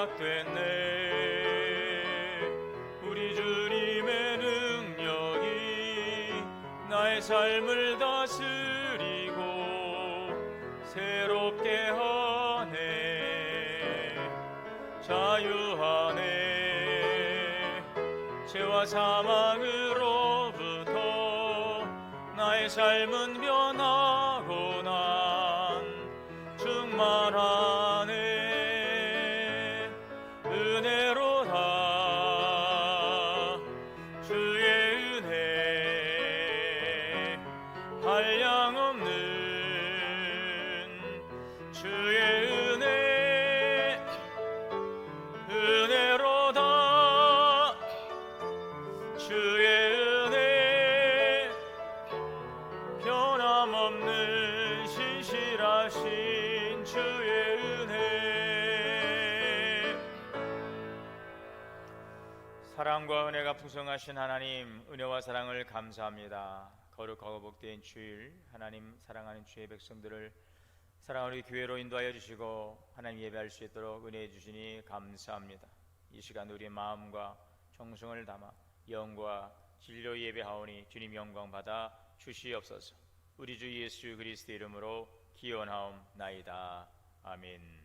시작됐네. 우리 주님의 능력이 나의 삶을 다스리고 새롭게 하네. 자유하네. 죄와 사망으로부터 나의 삶은 변하고 난 충만하네. 은혜로다. 주의 은혜 한량없는 주의 은혜. 은혜로다. 주의 은혜 변함없는 신실하신 주의 은혜. 사랑과 은혜가 풍성하신 하나님, 은혜와 사랑을 감사합니다. 거룩하고 복된 주일, 하나님 사랑하는 주의 백성들을 사랑하는 우리 교회로 인도하여 주시고 하나님 예배할 수 있도록 은혜해 주시니 감사합니다. 이 시간 우리의 마음과 정성을 담아 영과 진료 예배하오니 주님 영광 받아 주시옵소서. 우리 주 예수 그리스도의 이름으로 기원하옵나이다. 아멘.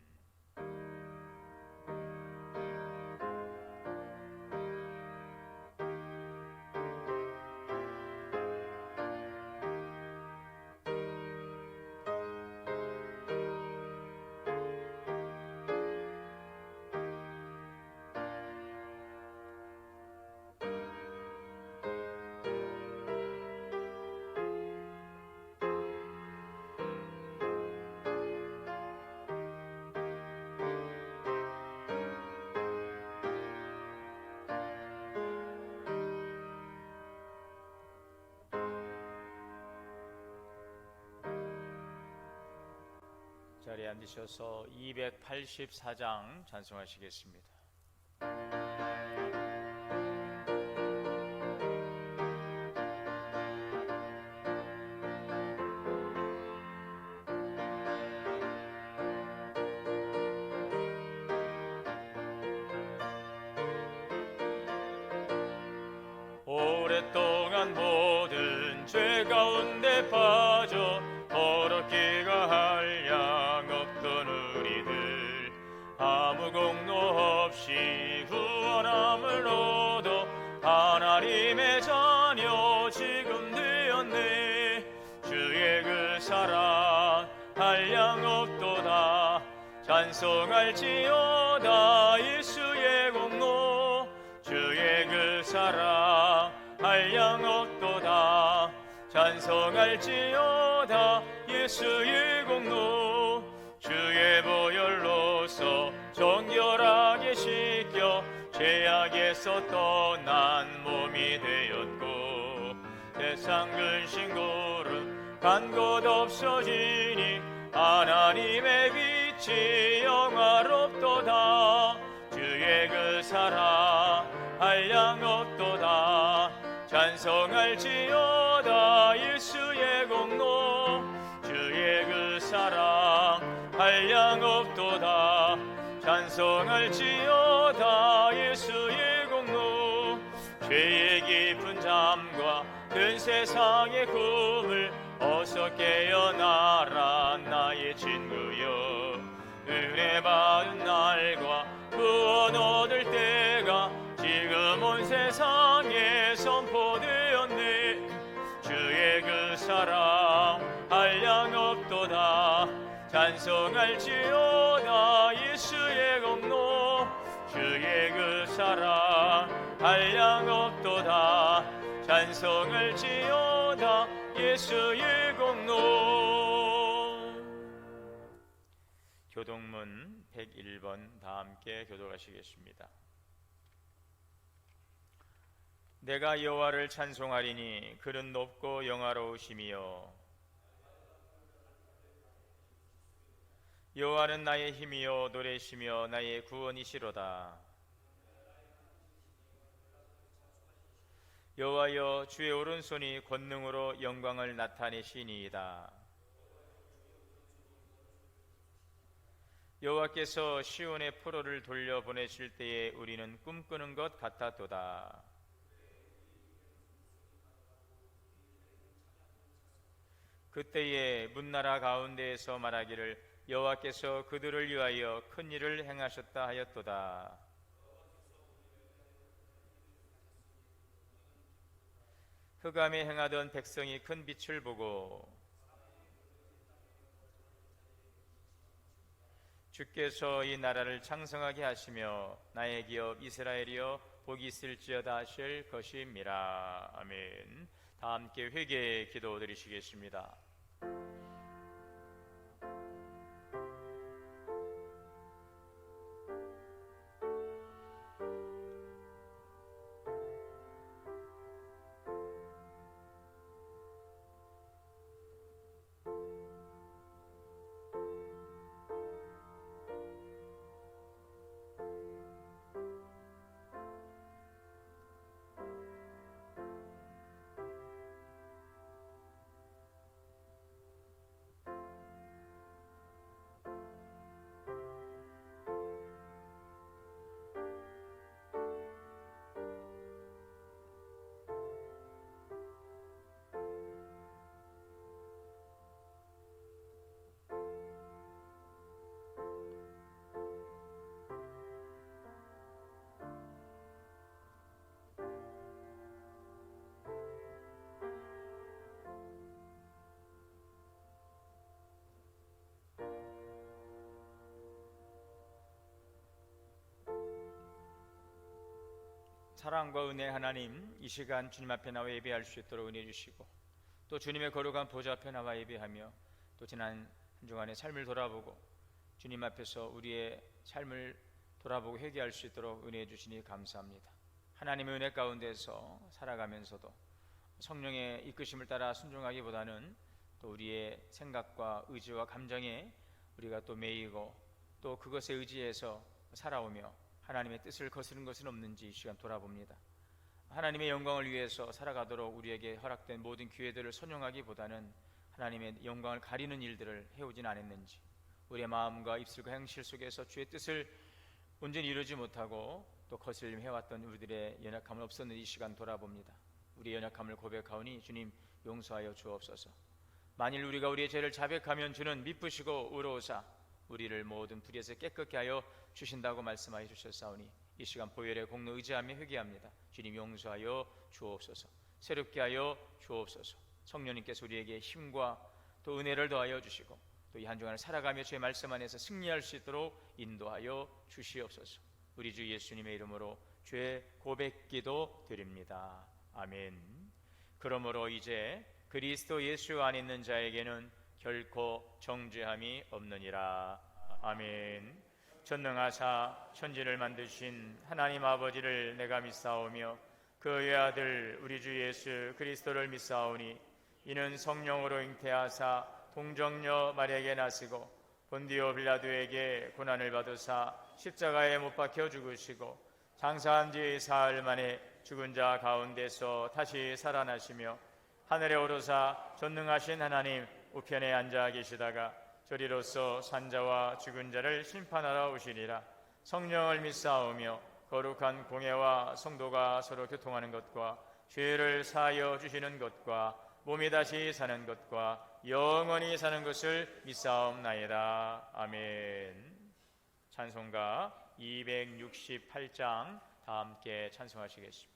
자리에 앉으셔서 284장 찬송하시겠습니다. 오랫동안 모든 죄 가운데 빠져 어렵기가 한량 없던 우리들 아무 공로 없이 구원함을 얻어 하나님의 자녀 지금 되었네. 주의 그 사랑 한량 없도다. 찬송할지어다 예수의 공로. 주의 그 사랑 한량 없도다. 찬송할지어다 예수의 공로. 주의 보혈로서 정결하게 씻겨 죄악에서 떠난 몸이 되었고 세상 근심 고름 간 곳 없어지니 하나님의 빛이 영화롭도다. 주의 그 사랑 한량 없도다. 찬송할지어다 예수의 공로. 주의 그 사랑 한량 없도다. 찬송할지어다 예수의 공로. 죄의 깊은 잠과 큰 세상의 꿈을 어서 깨어나라 나의 친구여. 은혜 받은 날과 구원 얻을 때가 지금 온 세상에 선포되었네. 주의 그 사랑 한량 없도다. 찬송할지어다 예수의 공로. 주의 그 사랑 한량 없도다. 찬송할지어다 예수의 공로. 교동문 101번 다 함께 교독하시겠습니다. 내가 여호와를 찬송하리니 그는 높고 영화로우심이요 여호와는 나의 힘이요 노래시며 나의 구원이시로다. 여호와여 주의 오른손이 권능으로 영광을 나타내시니이다. 여호와께서 시온의 포로를 돌려보내실 때에 우리는 꿈꾸는 것 같았도다. 그때에 문나라 가운데에서 말하기를 여호와께서 그들을 위하여 큰 일을 행하셨다 하였도다. 흑암에 행하던 백성이 큰 빛을 보고 주께서 이 나라를 창성하게 하시며 나의 기업 이스라엘이여 복이 있을지어다 하실 것임이라. 아멘. 다 함께 회개의 기도 드리시겠습니다. 사랑과 은혜 하나님, 이 시간 주님 앞에 나와 예배할 수 있도록 은혜 주시고 또 주님의 거룩한 보좌 앞에 나와 예배하며 또 지난 한 주간의 삶을 돌아보고 주님 앞에서 우리의 삶을 돌아보고 회개할 수 있도록 은혜 주시니 감사합니다. 하나님의 은혜 가운데서 살아가면서도 성령의 이끄심을 따라 순종하기보다는 또 우리의 생각과 의지와 감정에 우리가 또 매이고 또 그것에 의지해서 살아오며 하나님의 뜻을 거스른 것은 없는지 이 시간 돌아봅니다. 하나님의 영광을 위해서 살아가도록 우리에게 허락된 모든 기회들을 선용하기보다는 하나님의 영광을 가리는 일들을 해오진 않았는지, 우리의 마음과 입술과 행실 속에서 주의 뜻을 온전히 이루지 못하고 또 거슬림 해왔던 우리들의 연약함은 없었는지 이 시간 돌아봅니다. 우리의 연약함을 고백하오니 주님 용서하여 주옵소서. 만일 우리가 우리의 죄를 자백하면 주는 미쁘시고 의로우사 우리를 모든 불의에서 깨끗게 하여 주신다고 말씀하여 주셨사오니 이 시간 보혈의 공로 의지하며 회개합니다. 주님 용서하여 주옵소서. 새롭게 하여 주옵소서. 성령님께서 우리에게 힘과 또 은혜를 더하여 주시고 또 이 한 주간을 살아가며 주의 말씀 안에서 승리할 수 있도록 인도하여 주시옵소서. 우리 주 예수님의 이름으로 죄 고백기도 드립니다. 아멘. 그러므로 이제 그리스도 예수 안에 있는 자에게는 결코 정죄함이 없느니라. 아멘. 전능하사 천지를 만드신 하나님 아버지를 내가 믿사오며 그의 아들 우리 주 예수 그리스도를 믿사오니 이는 성령으로 잉태하사 동정녀 마리아에게 나시고 본디오 빌라도에게 고난을 받으사 십자가에 못 박혀 죽으시고 장사한 지 사흘 만에 죽은 자 가운데서 다시 살아나시며 하늘에 오르사 전능하신 하나님 우편에 앉아 계시다가 저리로서 산자와 죽은 자를 심판하러 오시리라. 성령을 믿사오며 거룩한 공예와 성도가 서로 교통하는 것과 죄를 사하여 주시는 것과 몸이 다시 사는 것과 영원히 사는 것을 믿사옵나이다. 아멘. 찬송가 268장 다 함께 찬송하시겠습니다.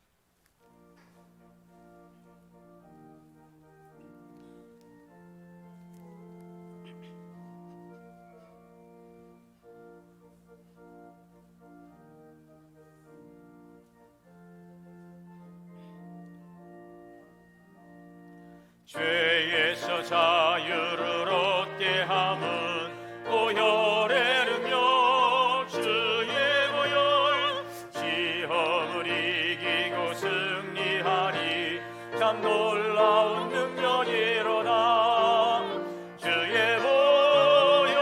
죄에서 자유를 얻게 함은 보혈의 능력 주의 보혈 시험을 이기고 승리하니 참 놀라운 능력이로다. 주의 보혈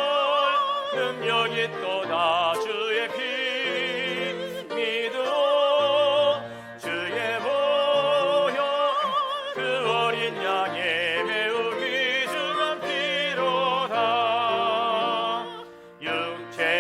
능력이 또다. 주의 피 믿어 주의 보혈 그 어린 양의 매우 귀중한 피로다. 육체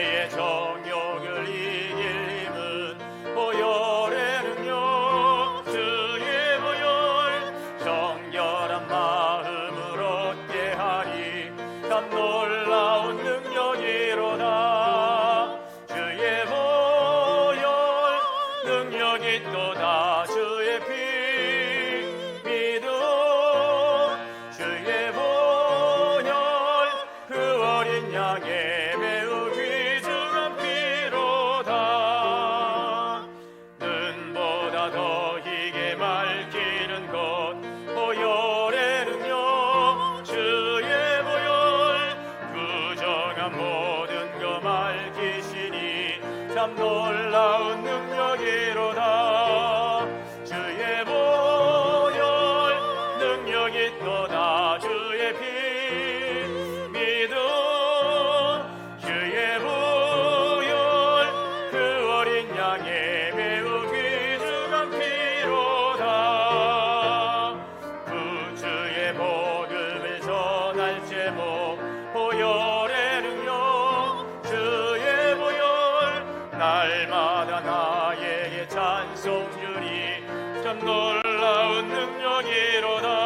능력이 있도다. 주의 피 믿음 주의 보혈 그 어린 양의 매우 귀중한 피로다. 눈보다 더 희게 맑기는 것 보혈의 능력 주의 보혈 부정한 모든 것 맑히시니 참 놀라운 능력이로다. 주의 보혈 능력이 있도다. 주의 피 믿음 주의 보혈 그 어린 양의 매우 귀중한 피로다. 구주의 복음을 전할 제목 보혈의 능력 주의 보혈 날마다 나에게 찬송 주니 참 놀라운 능력이로다.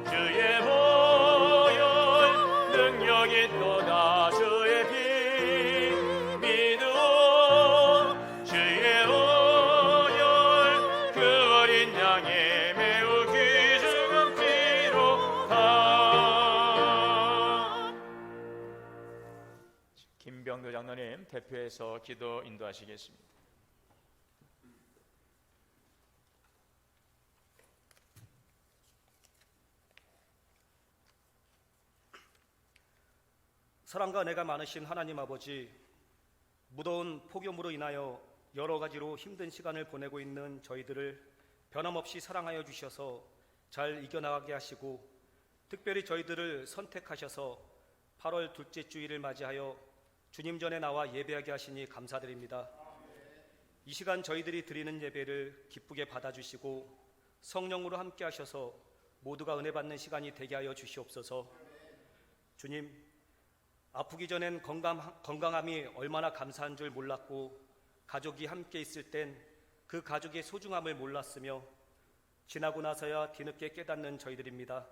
주의 보혈 능력이 있도다. 주의 피 믿음 주의 보혈 그 어린 양의 매우 귀중한 피로다. 김병도 장로님 대표해서 기도 인도하시겠습니다. 사랑과 은혜가 많으신 하나님 아버지, 무더운 폭염으로 인하여 여러 가지로 힘든 시간을 보내고 있는 저희들을 변함없이 사랑하여 주셔서 잘 이겨나가게 하시고, 특별히 저희들을 선택하셔서 8월 둘째 주일을 맞이하여 주님 전에 나와 예배하게 하시니 감사드립니다. 이 시간 저희들이 드리는 예배를 기쁘게 받아주시고 성령으로 함께 하셔서 모두가 은혜 받는 시간이 되게 하여 주시옵소서. 주님, 아프기 전엔 건강함이 얼마나 감사한 줄 몰랐고, 가족이 함께 있을 땐 그 가족의 소중함을 몰랐으며, 지나고 나서야 뒤늦게 깨닫는 저희들입니다.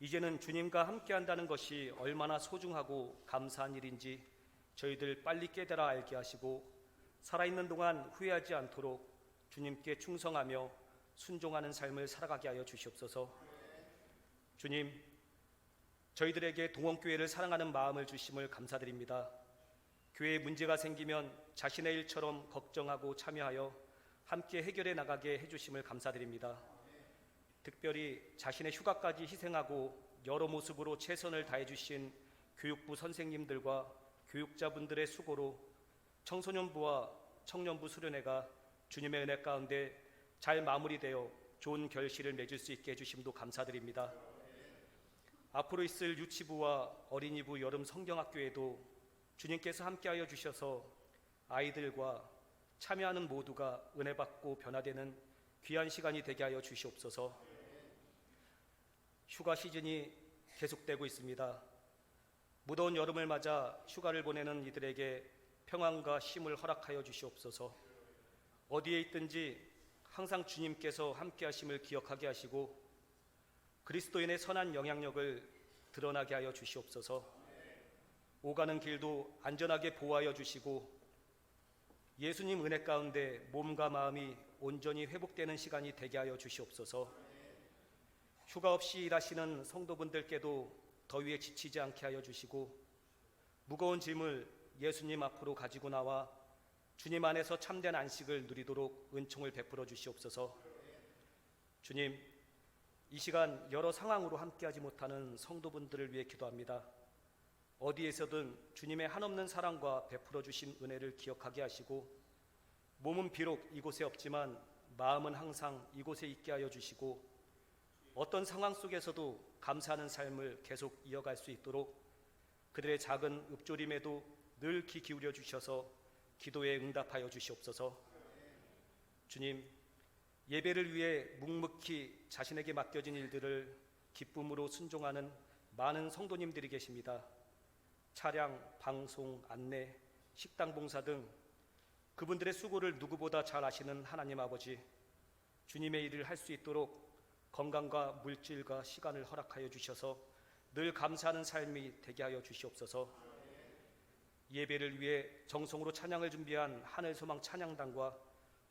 이제는 주님과 함께 한다는 것이 얼마나 소중하고 감사한 일인지 저희들 빨리 깨달아 알게 하시고, 살아있는 동안 후회하지 않도록 주님께 충성하며 순종하는 삶을 살아가게 하여 주시옵소서. 주님, 저희들에게 동원교회를 사랑하는 마음을 주심을 감사드립니다. 교회에 문제가 생기면 자신의 일처럼 걱정하고 참여하여 함께 해결해 나가게 해주심을 감사드립니다. 특별히 자신의 휴가까지 희생하고 여러 모습으로 최선을 다해주신 교육부 선생님들과 교육자분들의 수고로 청소년부와 청년부 수련회가 주님의 은혜 가운데 잘 마무리되어 좋은 결실을 맺을 수 있게 해주심도 감사드립니다. 앞으로 있을 유치부와 어린이부 여름 성경학교에도 주님께서 함께하여 주셔서 아이들과 참여하는 모두가 은혜받고 변화되는 귀한 시간이 되게 하여 주시옵소서. 휴가 시즌이 계속되고 있습니다. 무더운 여름을 맞아 휴가를 보내는 이들에게 평안과 쉼을 허락하여 주시옵소서. 어디에 있든지 항상 주님께서 함께하심을 기억하게 하시고 그리스도인의 선한 영향력을 드러나게 하여 주시옵소서. 오가는 길도 안전하게 보호하여 주시고 예수님 은혜 가운데 몸과 마음이 온전히 회복되는 시간이 되게 하여 주시옵소서. 휴가 없이 일하시는 성도분들께도 더위에 지치지 않게 하여 주시고 무거운 짐을 예수님 앞으로 가지고 나와 주님 안에서 참된 안식을 누리도록 은총을 베풀어 주시옵소서. 주님, 이 시간 여러 상황으로 함께하지 못하는 성도분들을 위해 기도합니다. 어디에서든 주님의 한없는 사랑과 베풀어 주신 은혜를 기억하게 하시고 몸은 비록 이곳에 없지만 마음은 항상 이곳에 있게 하여 주시고 어떤 상황 속에서도 감사하는 삶을 계속 이어갈 수 있도록 그들의 작은 읊조림에도 늘 귀 기울여 주셔서 기도에 응답하여 주시옵소서. 주님, 예배를 위해 묵묵히 자신에게 맡겨진 일들을 기쁨으로 순종하는 많은 성도님들이 계십니다. 차량, 방송, 안내, 식당 봉사 등 그분들의 수고를 누구보다 잘 아시는 하나님 아버지, 주님의 일을 할 수 있도록 건강과 물질과 시간을 허락하여 주셔서 늘 감사하는 삶이 되게 하여 주시옵소서. 예배를 위해 정성으로 찬양을 준비한 하늘소망 찬양단과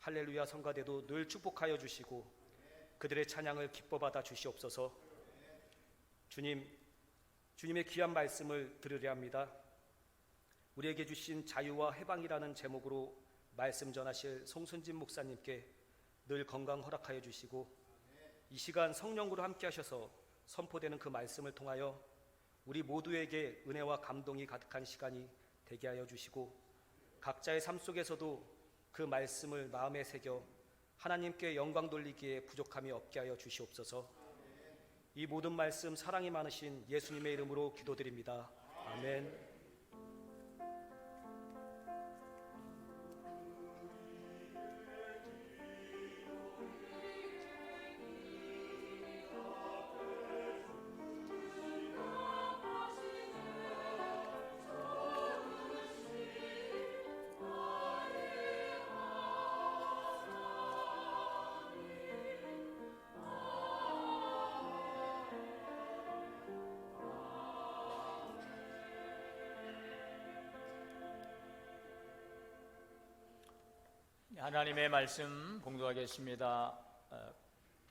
할렐루야 성가대도 늘 축복하여 주시고 그들의 찬양을 기뻐 받아 주시옵소서. 주님의 귀한 말씀을 들으려 합니다. 우리에게 주신 자유와 해방이라는 제목으로 말씀 전하실 송순진 목사님께 늘 건강 허락하여 주시고 이 시간 성령으로 함께 하셔서 선포되는 그 말씀을 통하여 우리 모두에게 은혜와 감동이 가득한 시간이 되게 하여 주시고 각자의 삶 속에서도 그 말씀을 마음에 새겨 하나님께 영광 돌리기에 부족함이 없게 하여 주시옵소서. 이 모든 말씀 사랑이 많으신 예수님의 이름으로 기도드립니다. 아멘. 하나님의 말씀 봉독하겠습니다.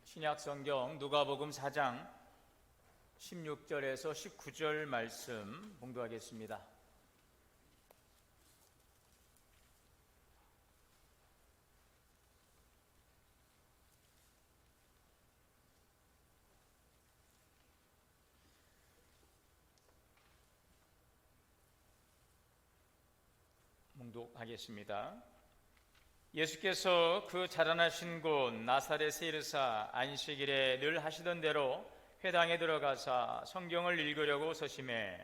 신약 성경 누가복음 4장 16절에서 19절 말씀 봉독하겠습니다. 봉독하겠습니다. 예수께서 그 자라나신 곳 나사렛에 이르사 안식일에 늘 하시던 대로 회당에 들어가사 성경을 읽으려고 서심해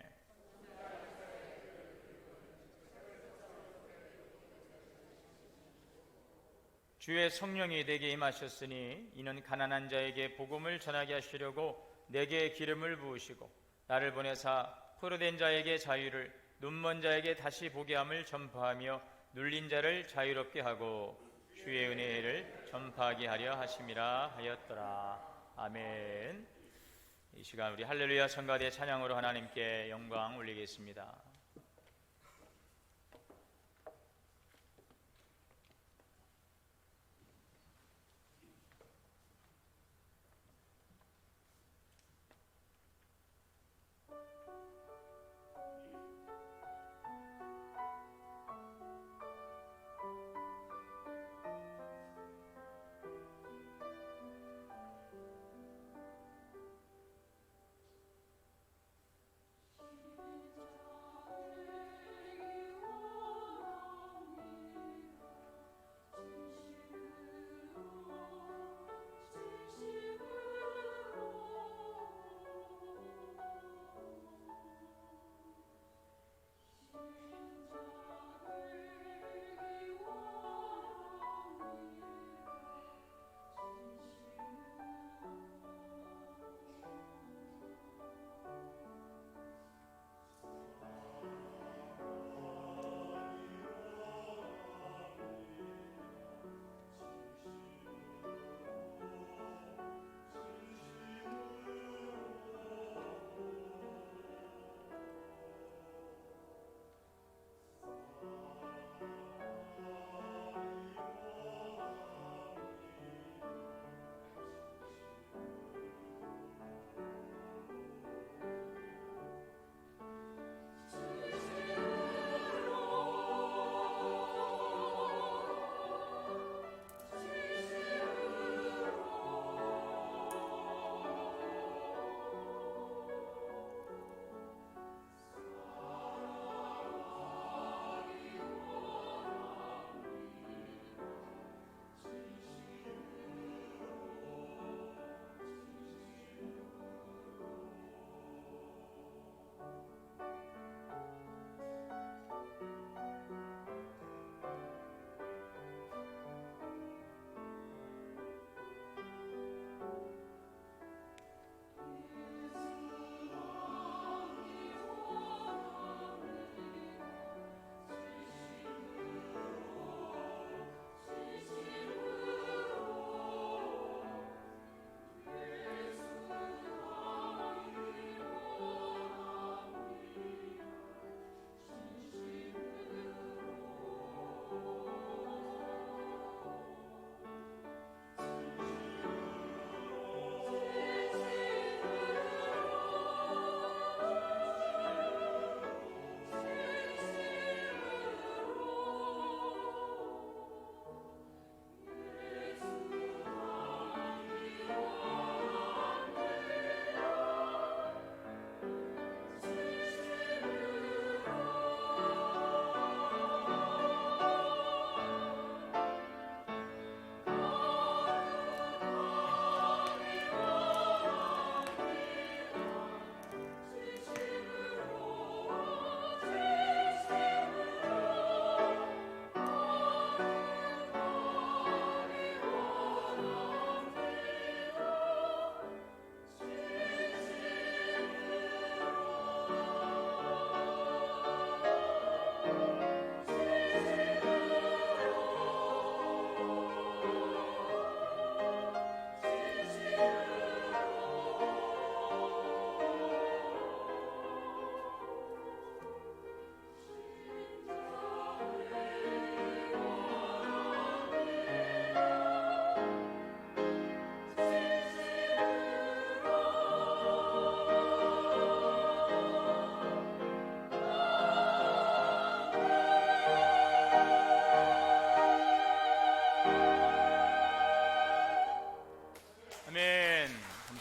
주의 성령이 내게 임하셨으니 이는 가난한 자에게 복음을 전하게 하시려고 내게 기름을 부으시고 나를 보내사 포로된 자에게 자유를 눈먼 자에게 다시 보게 함을 전파하며 눌린 자를 자유롭게 하고 주의 은혜를 전파하게 하려 하심이라 하였더라. 아멘. 이 시간 우리 할렐루야 성가대 찬양으로 하나님께 영광 올리겠습니다.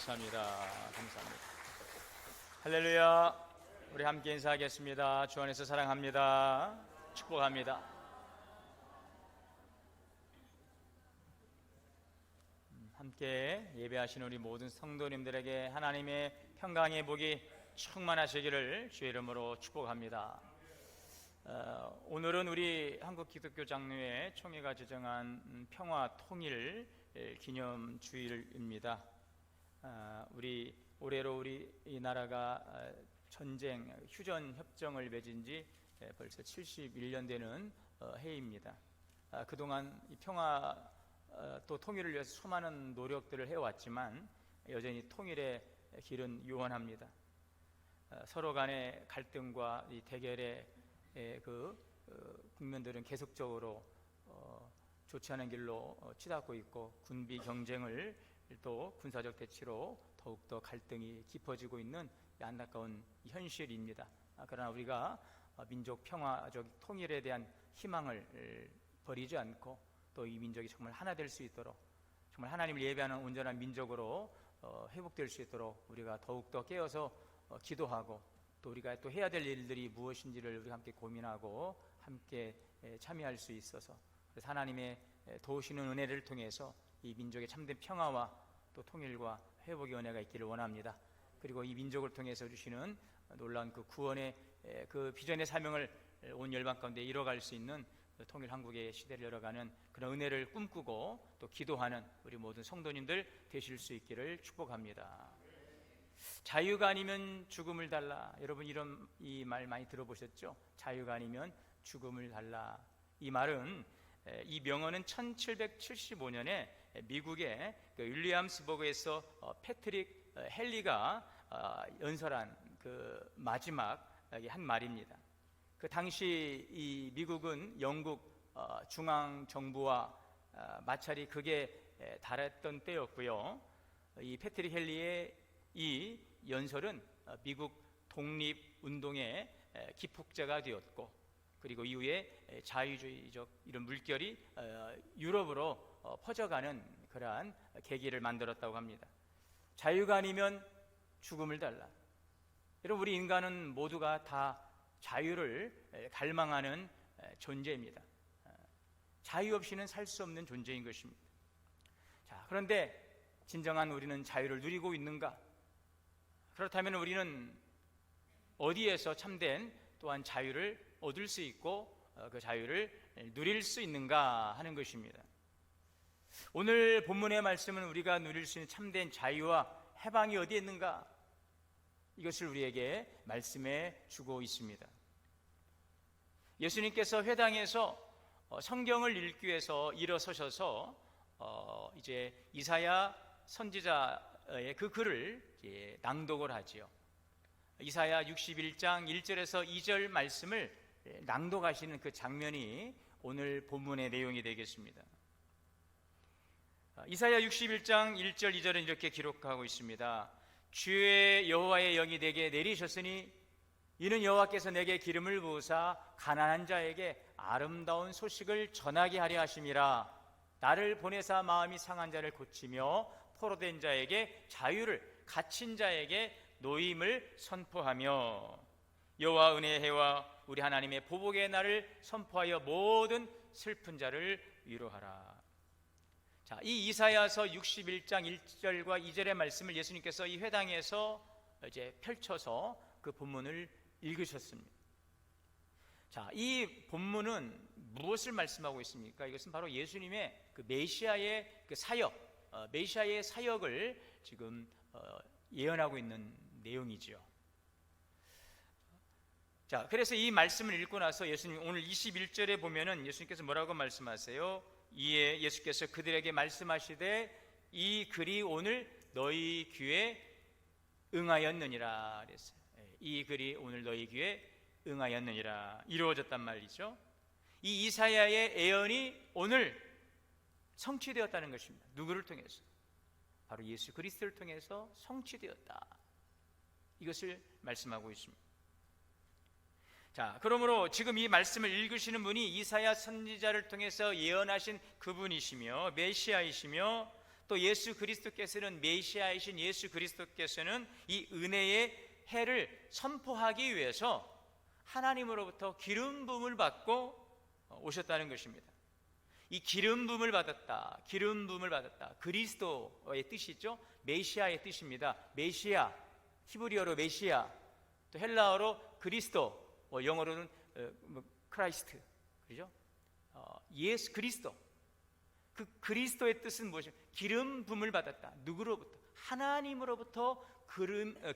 감사합니다. 감사합니다. 할렐루야. 우리 함께 인사하겠습니다. 주 안에서 사랑합니다. 축복합니다. 함께 예배하시는 우리 모든 성도님들에게 하나님의 평강의 복이 충만하시기를 주의 이름으로 축복합니다. 오늘은 우리 한국기독교장로회 총회가 제정한 평화 통일 기념 주일입니다. 올해로 우리 이 나라가 전쟁 휴전 협정을 맺은 지 벌써 71년 되는 해입니다. 그동안 이 평화 또 통일을 위해서 수많은 노력들을 해왔지만 여전히 통일의 길은 요원합니다. 서로 간의 갈등과 이 대결의 국면들은 계속적으로 좋지 않은 길로 치닫고 있고, 군비 경쟁을 또 군사적 대치로 더욱더 갈등이 깊어지고 있는 안타까운 현실입니다. 그러나 우리가 민족 평화적 통일에 대한 희망을 버리지 않고 또 이 민족이 정말 하나 될 수 있도록, 정말 하나님을 예배하는 온전한 민족으로 회복될 수 있도록 우리가 더욱더 깨어서 기도하고, 또 우리가 또 해야 될 일들이 무엇인지를 우리 함께 고민하고 함께 참여할 수 있어서, 그래서 하나님의 도우시는 은혜를 통해서 이 민족의 참된 평화와 또 통일과 회복의 은혜가 있기를 원합니다. 그리고 이 민족을 통해서 주시는 놀라운 그 구원의 그 비전의 사명을 온 열방 가운데 이뤄갈 수 있는 통일 한국의 시대를 열어가는 그런 은혜를 꿈꾸고 또 기도하는 우리 모든 성도님들 되실 수 있기를 축복합니다. 자유가 아니면 죽음을 달라. 여러분 이 말 많이 들어보셨죠? 자유가 아니면 죽음을 달라. 이 말은, 이 명언은 1775년에 미국의 윌리엄스버그에서 패트릭 헨리가 연설한 그 마지막 한 말입니다. 그 당시 이 미국은 영국 중앙 정부와 마찰이 극에 달했던 때였고요. 이 패트릭 헨리의 이 연설은 미국 독립운동의 기폭제가 되었고, 그리고 이후에 자유주의적 이런 물결이 유럽으로 퍼져가는 그러한 계기를 만들었다고 합니다. 자유가 아니면 죽음을 달라. 여러분, 우리 인간은 모두가 다 자유를 갈망하는 존재입니다. 자유 없이는 살 수 없는 존재인 것입니다. 자, 그런데 진정한 우리는 자유를 누리고 있는가? 그렇다면 우리는 어디에서 참된 또한 자유를 얻을 수 있고 그 자유를 누릴 수 있는가 하는 것입니다. 오늘 본문의 말씀은 우리가 누릴 수 있는 참된 자유와 해방이 어디에 있는가? 이것을 우리에게 말씀해 주고 있습니다. 예수님께서 회당에서 성경을 읽기 위해서 일어서셔서 이제 이사야 선지자의 그 글을 낭독을 하지요. 이사야 61장 1절에서 2절 말씀을 낭독하시는 그 장면이 오늘 본문의 내용이 되겠습니다. 이사야 61장 1절 2절은 이렇게 기록하고 있습니다. 주의 여호와의 영이 내게 내리셨으니 이는 여호와께서 내게 기름을 부으사 가난한 자에게 아름다운 소식을 전하게 하려 하심이라. 나를 보내사 마음이 상한 자를 고치며 포로된 자에게 자유를, 갇힌 자에게 노임을 선포하며 여호와 은혜의 해와 우리 하나님의 보복의 날을 선포하여 모든 슬픈 자를 위로하라. 자, 이 이사야서 61장 1절과 2절의 말씀을 예수님께서 이 회당에서 이제 펼쳐서 그 본문을 읽으셨습니다. 자, 이 본문은 무엇을 말씀하고 있습니까? 이것은 바로 예수님의 그 메시아의 그 사역, 메시아의 사역을 지금 예언하고 있는 내용이지요. 자, 그래서 이 말씀을 읽고 나서 예수님 오늘 21절에 보면은 예수님께서 뭐라고 말씀하세요? 이에 예수께서 그들에게 말씀하시되 이 글이 오늘 너희 귀에 응하였느니라 그랬어요. 이 글이 오늘 너희 귀에 응하였느니라, 이루어졌단 말이죠. 이 이사야의 예언이 오늘 성취되었다는 것입니다. 누구를 통해서? 바로 예수 그리스도를 통해서 성취되었다. 이것을 말씀하고 있습니다. 자, 그러므로 지금 이 말씀을 읽으시는 분이 이사야 선지자를 통해서 예언하신 그분이시며 메시아이시며 또 예수 그리스도께서는, 메시아이신 예수 그리스도께서는 이 은혜의 해를 선포하기 위해서 하나님으로부터 기름 부음을 받고 오셨다는 것입니다. 이 기름 부음을 받았다, 기름 부음을 받았다, 그리스도의 뜻이죠. 메시아의 뜻입니다. 메시아, 히브리어로 메시아, 또 헬라어로 그리스도, 영어로는 크라이스트, 그죠? 예수 그리스도. 그 그리스도의 뜻은 무엇입니까? 기름 부음을 받았다. 누구로부터? 하나님으로부터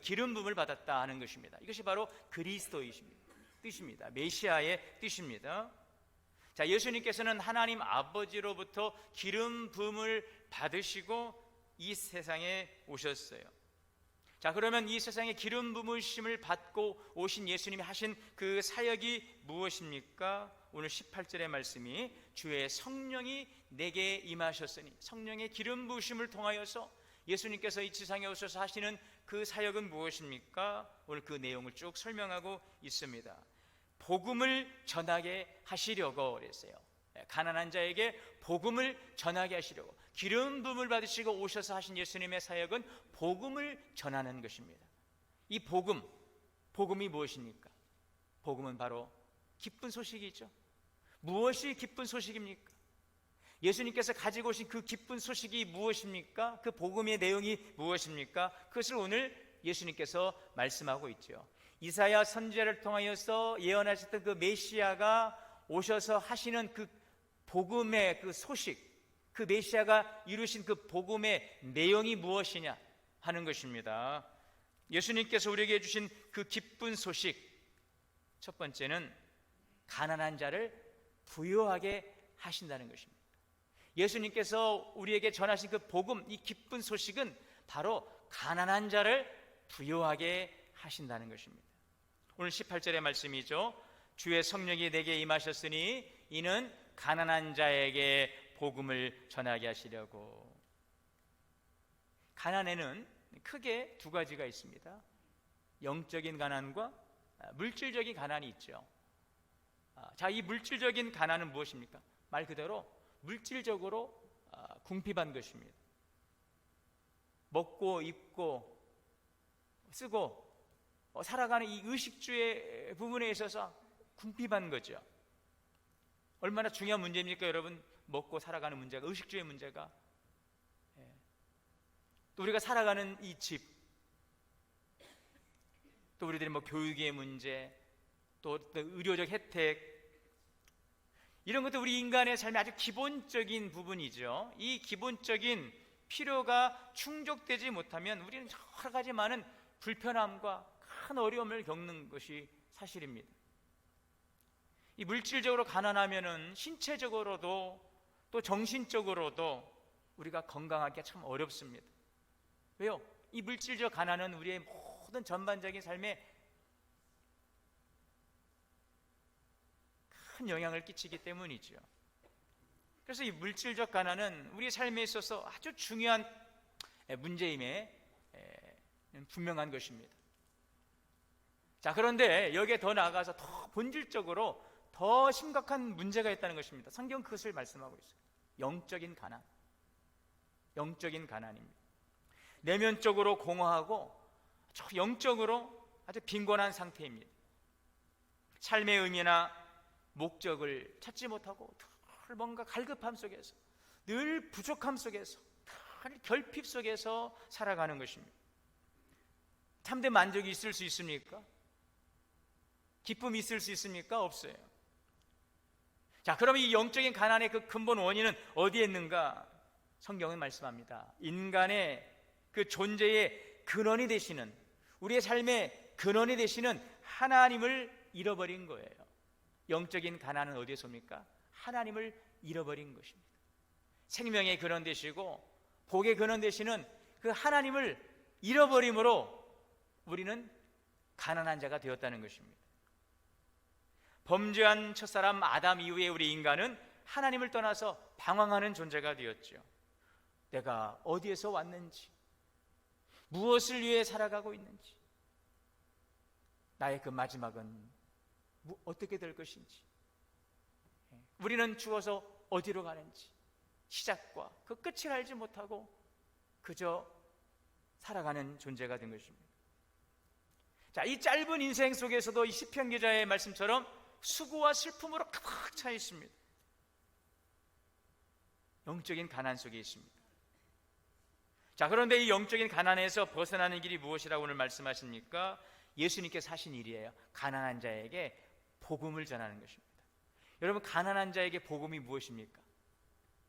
기름 부음을 받았다 하는 것입니다. 이것이 바로 그리스도의 뜻입니다. 메시아의 뜻입니다. 자, 예수님께서는 하나님 아버지로부터 기름 부음을 받으시고 이 세상에 오셨어요. 자, 그러면 이 세상에 기름 부으심을 받고 오신 예수님이 하신 그 사역이 무엇입니까? 오늘 18절의 말씀이 주의 성령이 내게 임하셨으니, 성령의 기름 부으심을 통하여서 예수님께서 이 지상에 오셔서 하시는 그 사역은 무엇입니까? 오늘 그 내용을 쭉 설명하고 있습니다. 복음을 전하게 하시려고 그랬어요. 가난한 자에게 복음을 전하게 하시려고 기름 부음을 받으시고 오셔서 하신 예수님의 사역은 복음을 전하는 것입니다. 이 복음이 무엇입니까? 복음은 바로 기쁜 소식이죠. 무엇이 기쁜 소식입니까? 예수님께서 가지고 오신 그 기쁜 소식이 무엇입니까? 그 복음의 내용이 무엇입니까? 그것을 오늘 예수님께서 말씀하고 있죠. 이사야 선지자를 통하여서 예언하셨던 그 메시아가 오셔서 하시는 그 복음의 그 소식, 그 메시아가 이루신 그 복음의 내용이 무엇이냐 하는 것입니다. 예수님께서 우리에게 주신 그 기쁜 소식, 첫 번째는 가난한 자를 부유하게 하신다는 것입니다. 예수님께서 우리에게 전하신 그 복음, 이 기쁜 소식은 바로 가난한 자를 부유하게 하신다는 것입니다. 오늘 18절의 말씀이죠. 주의 성령이 내게 임하셨으니 이는 가난한 자에게 복음을 전하게 하시려고. 가난에는 크게 두 가지가 있습니다. 영적인 가난과 물질적인 가난이 있죠. 자, 이 물질적인 가난은 무엇입니까? 말 그대로 물질적으로 궁핍한 것입니다. 먹고 입고 쓰고 살아가는 이 의식주의 부분에 있어서 궁핍한 거죠. 얼마나 중요한 문제입니까, 여러분? 먹고 살아가는 문제가, 의식주의 문제가. 또 우리가 살아가는 이 집, 또 우리들의 교육의 문제, 또 의료적 혜택, 이런 것도 우리 인간의 삶의 아주 기본적인 부분이죠. 이 기본적인 필요가 충족되지 못하면 우리는 여러 가지 많은 불편함과 큰 어려움을 겪는 것이 사실입니다. 이 물질적으로 가난하면은 신체적으로도 또 정신적으로도 우리가 건강하기가 참 어렵습니다. 왜요? 이 물질적 가난은 우리의 모든 전반적인 삶에 큰 영향을 끼치기 때문이죠. 그래서 이 물질적 가난은 우리 삶에 있어서 아주 중요한 문제임에 분명한 것입니다. 자, 그런데 여기에 더 나아가서 더 본질적으로 더 심각한 문제가 있다는 것입니다. 성경은 그것을 말씀하고 있어요. 영적인 가난. 영적인 가난입니다. 내면적으로 공허하고 영적으로 아주 빈곤한 상태입니다. 삶의 의미나 목적을 찾지 못하고 늘 뭔가 갈급함 속에서, 늘 부족함 속에서, 늘 결핍 속에서 살아가는 것입니다. 참된 만족이 있을 수 있습니까? 기쁨이 있을 수 있습니까? 없어요. 자, 그러면 이 영적인 가난의 그 근본 원인은 어디에 있는가? 성경은 말씀합니다. 인간의 그 존재의 근원이 되시는, 우리의 삶의 근원이 되시는 하나님을 잃어버린 거예요. 영적인 가난은 어디에서 옵니까? 하나님을 잃어버린 것입니다. 생명의 근원 되시고 복의 근원 되시는 그 하나님을 잃어버림으로 우리는 가난한 자가 되었다는 것입니다. 범죄한 첫사람 아담 이후에 우리 인간은 하나님을 떠나서 방황하는 존재가 되었죠. 내가 어디에서 왔는지, 무엇을 위해 살아가고 있는지, 나의 그 마지막은 어떻게 될 것인지, 우리는 죽어서 어디로 가는지 시작과 그 끝을 알지 못하고 그저 살아가는 존재가 된 것입니다. 자, 이 짧은 인생 속에서도 이 시편 기자의 말씀처럼 수고와 슬픔으로 가득 차 있습니다. 영적인 가난 속에 있습니다. 자, 그런데 이 영적인 가난에서 벗어나는 길이 무엇이라고 오늘 말씀하십니까? 예수님께서 하신 일이에요. 가난한 자에게 복음을 전하는 것입니다. 여러분, 가난한 자에게 복음이 무엇입니까?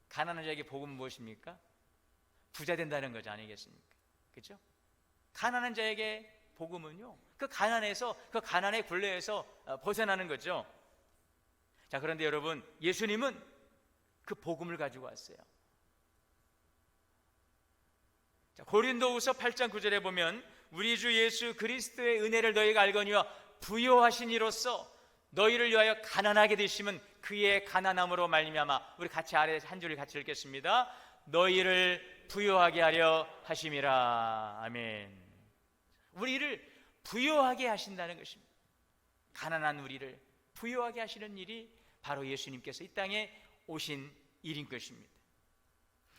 가난한 자에게 복음은 무엇입니까? 부자 된다는 거지 아니겠습니까? 그렇죠? 가난한 자에게 복음은요, 그 가난에서, 그 가난의 굴레에서 벗어나는 거죠. 자, 그런데 여러분, 예수님은 그 복음을 가지고 왔어요. 자, 고린도후서 8장 9절에 보면 우리 주 예수 그리스도의 은혜를 너희가 알거니와 부요하신 이로써 너희를 위하여 가난하게 되심은 그의 가난함으로 말미암아, 우리 같이 아래 한 줄을 같이 읽겠습니다. 너희를 부요하게 하려 하심이라. 아멘. 우리를 부요하게 하신다는 것입니다. 가난한 우리를 부요하게 하시는 일이 바로 예수님께서 이 땅에 오신 일인 것입니다.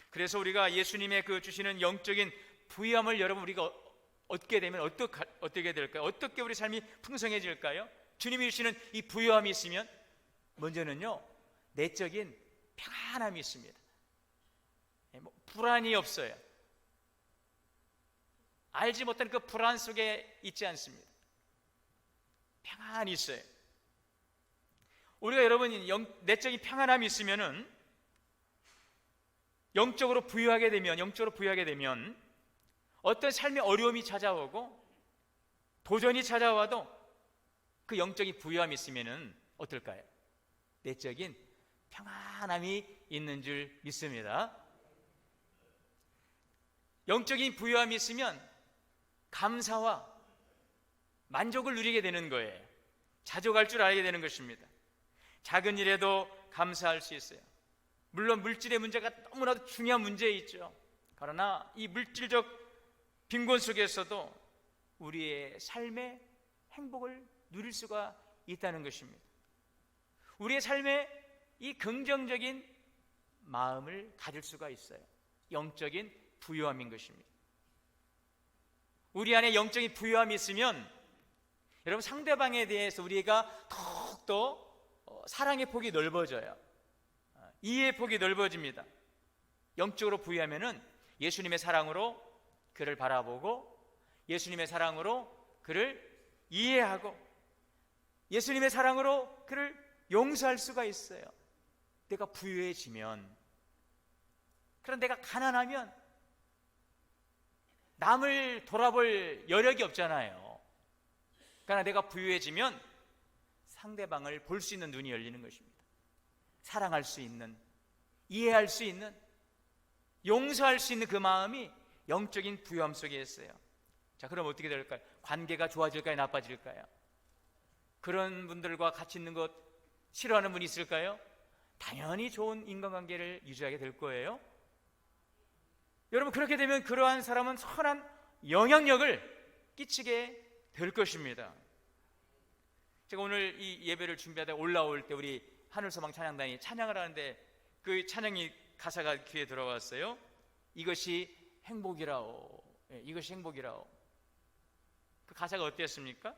그래서 우리가 예수님의 그 주시는 영적인 부유함을 여러분 우리가 얻게 되면 어떻게 될까요? 어떻게 우리 삶이 풍성해질까요? 주님이 주시는 이 부유함이 있으면 먼저는요, 내적인 평안함이 있습니다. 불안이 없어요. 알지 못한 그 불안 속에 있지 않습니다. 평안이 있어요. 우리가 여러분 내적인 평안함이 있으면은 영적으로 부유하게 되면 어떤 삶의 어려움이 찾아오고 도전이 찾아와도 그 영적인 부유함이 있으면은 어떨까요? 내적인 평안함이 있는 줄 믿습니다. 영적인 부유함이 있으면 감사와 만족을 누리게 되는 거예요. 자족할 줄 알게 되는 것입니다. 작은 일에도 감사할 수 있어요. 물론 물질의 문제가 너무나도 중요한 문제 있죠. 그러나 이 물질적 빈곤 속에서도 우리의 삶의 행복을 누릴 수가 있다는 것입니다. 우리의 삶에 이 긍정적인 마음을 가질 수가 있어요. 영적인 부유함인 것입니다. 우리 안에 영적인 부유함이 있으면 여러분, 상대방에 대해서 우리가 더욱더 사랑의 폭이 넓어져요. 이해의 폭이 넓어집니다. 영적으로 부유하면은 예수님의 사랑으로 그를 바라보고, 예수님의 사랑으로 그를 이해하고, 예수님의 사랑으로 그를 용서할 수가 있어요. 내가 부유해지면. 그런데 내가 가난하면 남을 돌아볼 여력이 없잖아요. 그러나 내가 부유해지면 상대방을 볼 수 있는 눈이 열리는 것입니다. 사랑할 수 있는, 이해할 수 있는, 용서할 수 있는 그 마음이 영적인 부유함 속에 있어요. 자, 그럼 어떻게 될까요? 관계가 좋아질까요? 나빠질까요? 그런 분들과 같이 있는 것 싫어하는 분이 있을까요? 당연히 좋은 인간관계를 유지하게 될 거예요. 여러분, 그렇게 되면 그러한 사람은 선한 영향력을 끼치게 될 것입니다. 제가 오늘 이 예배를 준비하다 올라올 때 우리 하늘소망 찬양단이 찬양을 하는데 그 찬양이 가사가 귀에 들어왔어요. 이것이 행복이라오. 이것이 행복이라오. 그 가사가 어땠습니까?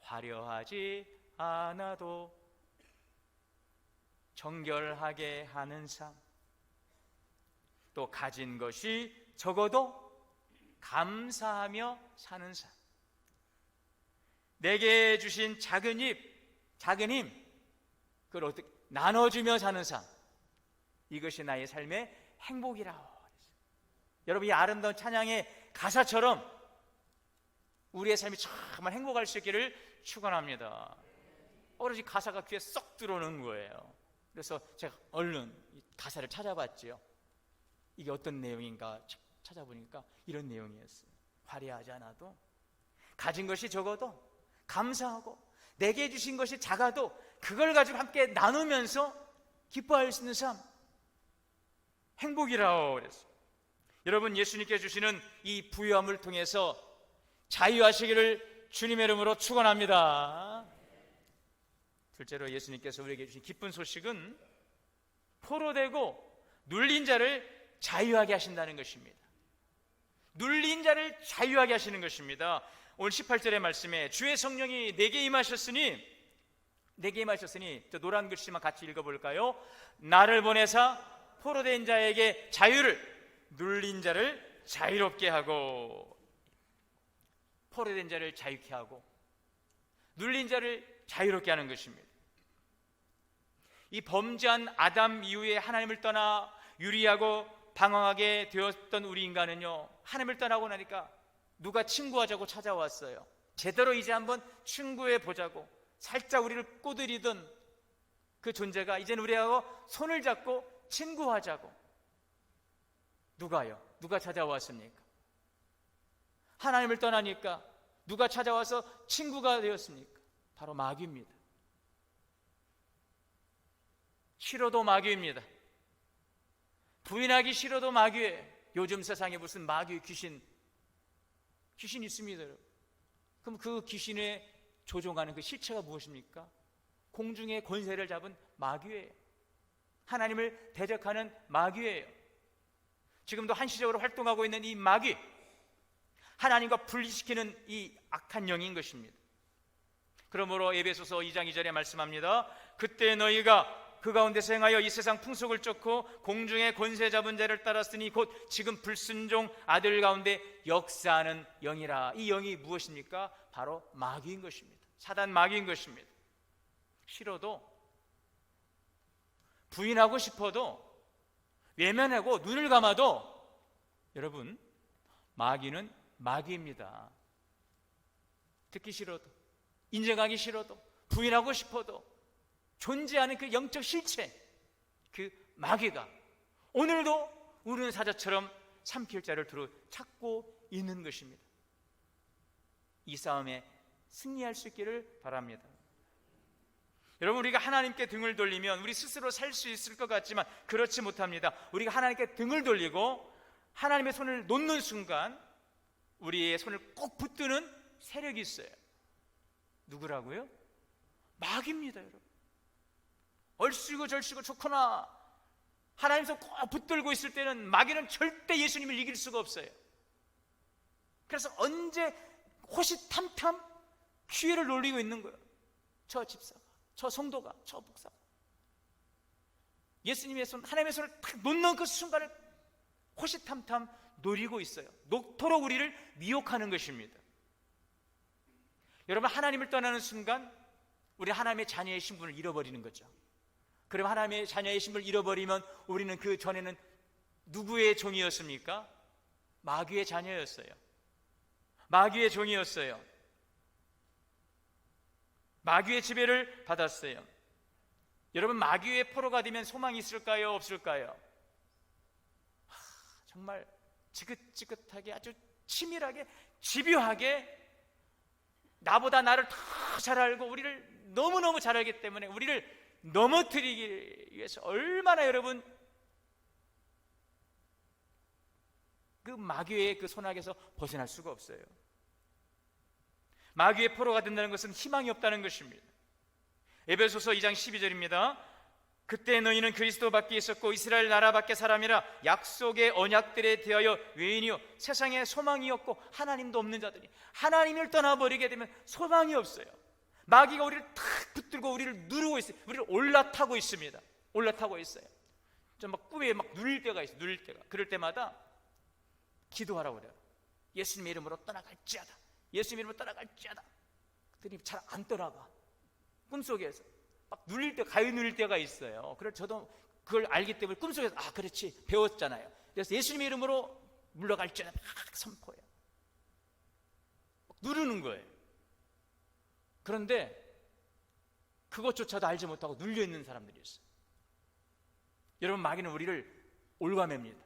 화려하지 않아도 정결하게 하는 삶, 또 가진 것이 적어도 감사하며 사는 삶, 내게 주신 작은 힘, 그걸 어떻게 나눠주며 사는 삶, 이것이 나의 삶의 행복이라고. 여러분, 이 아름다운 찬양의 가사처럼 우리의 삶이 정말 행복할 수 있기를 축원합니다. 그래서 가사가 귀에 쏙 들어오는 거예요. 그래서 제가 얼른 가사를 찾아봤죠. 이게 어떤 내용인가 찾아보니까 이런 내용이었어요. 화려하지 않아도, 가진 것이 적어도 감사하고, 내게 주신 것이 작아도 그걸 가지고 함께 나누면서 기뻐할 수 있는 삶, 행복이라고 그랬어요. 여러분, 예수님께 주시는 이 부유함을 통해서 자유하시기를 주님의 이름으로 축원합니다. 둘째로 예수님께서 우리에게 주신 기쁜 소식은 포로되고 눌린 자를 자유하게 하신다는 것입니다. 눌린 자를 자유하게 하시는 것입니다. 오늘 18절의 말씀에 주의 성령이 내게 임하셨으니 저 노란 글씨만 같이 읽어볼까요? 나를 보내사 포로된 자에게 자유를, 눌린 자를 자유롭게 하고, 포로된 자를 자유케 하고 눌린 자를 자유롭게 하는 것입니다. 이 범죄한 아담 이후에 하나님을 떠나 유리하고 방황하게 되었던 우리 인간은요, 하나님을 떠나고 나니까 누가 친구하자고 찾아왔어요. 제대로 이제 한번 친구해 보자고 살짝 우리를 꼬드리던 그 존재가 이제는 우리하고 손을 잡고 친구하자고. 누가 찾아왔습니까? 하나님을 떠나니까 누가 찾아와서 친구가 되었습니까? 바로 마귀입니다. 싫어도 마귀입니다. 부인하기 싫어도 마귀예요. 요즘 세상에 무슨 마귀 귀신 있습니다. 그럼 그 귀신에 조종하는 그 실체가 무엇입니까? 공중의 권세를 잡은 마귀예요. 하나님을 대적하는 마귀예요. 지금도 한시적으로 활동하고 있는 이 마귀, 하나님과 분리시키는 이 악한 영인 것입니다. 그러므로 에베소서 2장 2절에 말씀합니다. 그때 너희가 그 가운데서 행하여 이 세상 풍속을 쫓고 공중의 권세 잡은 자를 따랐으니 곧 지금 불순종 아들 가운데 역사하는 영이라. 이 영이 무엇입니까? 바로 마귀인 것입니다. 사단 마귀인 것입니다. 싫어도, 부인하고 싶어도, 외면하고 눈을 감아도 여러분, 마귀는 마귀입니다. 듣기 싫어도, 인정하기 싫어도, 부인하고 싶어도 존재하는 그 영적 실체, 그 마귀가 오늘도 우는 사자처럼 삼킬 자를 두루 찾고 있는 것입니다. 이 싸움에 승리할 수 있기를 바랍니다. 여러분, 우리가 하나님께 등을 돌리면 우리 스스로 살 수 있을 것 같지만 그렇지 못합니다. 우리가 하나님께 등을 돌리고 하나님의 손을 놓는 순간 우리의 손을 꼭 붙드는 세력이 있어요. 누구라고요? 마귀입니다. 여러분, 얼씨구 절씨구 좋거나 하나님 손 꼭 붙들고 있을 때는 마귀는 절대 예수님을 이길 수가 없어요. 그래서 언제 호시탐탐 기회를 노리고 있는 거예요. 저 집사가, 저 성도가, 저 목사가 예수님의 손, 하나님의 손을 탁 놓는 그 순간을 호시탐탐 노리고 있어요. 녹토록 우리를 미혹하는 것입니다. 여러분, 하나님을 떠나는 순간 우리 하나님의 자녀의 신분을 잃어버리는 거죠. 그럼 하나님의 자녀의 신분을 잃어버리면 우리는 그 전에는 누구의 종이었습니까? 마귀의 자녀였어요. 마귀의 종이었어요. 마귀의 지배를 받았어요. 여러분, 마귀의 포로가 되면 소망이 있을까요? 없을까요? 정말 지긋지긋하게, 아주 치밀하게, 집요하게 나보다 나를 더 잘 알고 우리를 너무너무 잘 알기 때문에 우리를 넘어뜨리기 위해서 얼마나 여러분 그 마귀의 그 손아귀에서 벗어날 수가 없어요. 마귀의 포로가 된다는 것은 희망이 없다는 것입니다. 에베소서 2장 12절입니다. 그때 너희는 그리스도 밖에 있었고 이스라엘 나라 밖에 사람이라 약속의 언약들에 대하여 외인이요 세상에 소망이 없고 하나님도 없는 자들이, 하나님을 떠나버리게 되면 소망이 없어요. 마귀가 우리를 탁 붙들고 우리를 누르고 있어요. 우리를 올라타고 있습니다. 올라타고 있어요. 좀 막 꿈에 막 눌릴 때가 있어요. 눌릴 때가. 그럴 때마다 기도하라고 그래요. 예수님의 이름으로 떠나갈지어다. 예수님의 이름으로 떠나갈지어다. 그랬더니 잘 안 떠나가. 꿈속에서 막 눌릴 때, 가위 눌릴 때가 있어요. 그래서 저도 그걸 알기 때문에 꿈속에서 그렇지, 배웠잖아요. 그래서 예수님의 이름으로 물러갈지어다 막 선포해요. 막 누르는 거예요. 그런데 그것조차도 알지 못하고 눌려있는 사람들이 있어요. 여러분, 마귀는 우리를 올가맵니다.